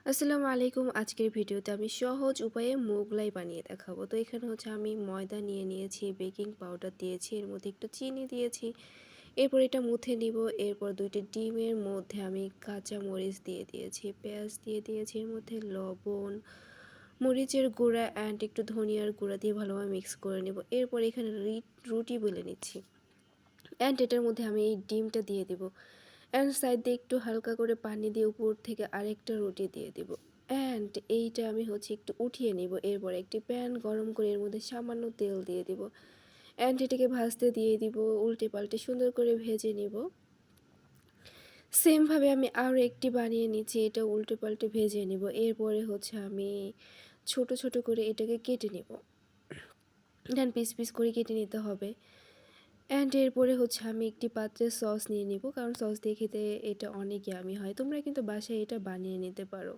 আসসালামু আলাইকুম। আজকের ভিডিওতে আমি সহজ উপায়ে মোগলাই বানিয়ে দেখাবো। তো এখানে হচ্ছে আমি ময়দা নিয়ে নিয়েছি, বেকিং পাউডার দিয়েছি, এর মধ্যে একটু চিনি দিয়েছি। এরপর এটা মুথে নিব। এরপর ২ টি ডিমের মধ্যে আমি কাঁচা মরিচ দিয়ে দিয়েছি, পেঁয়াজ দিয়ে দিয়েছি, এর মধ্যে লবণ, মরিচের গুঁড়া অ্যান্ড একটু ধনিয়ার গুঁড়া দিয়ে ভালোভাবে মিক্স করে নেব। এরপর এখানে রুটি বেলে নিচ্ছি অ্যান্ড এটার মধ্যে আমি এই ডিমটা দিয়ে দিব। অ্যান্ড সাইড দিয়ে একটু হালকা করে পানি দিয়ে উপর থেকে আরেকটা রুটি দিয়ে দিব। অ্যান্ড এইটা আমি হচ্ছে একটু উঠিয়ে নিব। এরপর একটি প্যান গরম করে এর মধ্যে সামান্য তেল দিয়ে দিব। অ্যান্ড এটাকে ভাজতে দিয়ে দিব, উল্টে পাল্টে সুন্দর করে ভেজে নিব। সেমভাবে আমি আরও একটি বানিয়ে নিচ্ছি, এটা উল্টে পাল্টে ভেজে নিব। এরপরে হচ্ছে আমি ছোট ছোট করে এটাকে কেটে নিব। দেন পিস পিস করে কেটে নিতে হবে। অ্যান্ড এরপরে হচ্ছে আমি একটি পাত্রে সস নিয়ে নিব, কারণ সস দিয়ে খেতে এটা অনেক ইয়ামি হয়। তোমরা কিন্তু বাসায় এটা বানিয়ে নিতে পারো।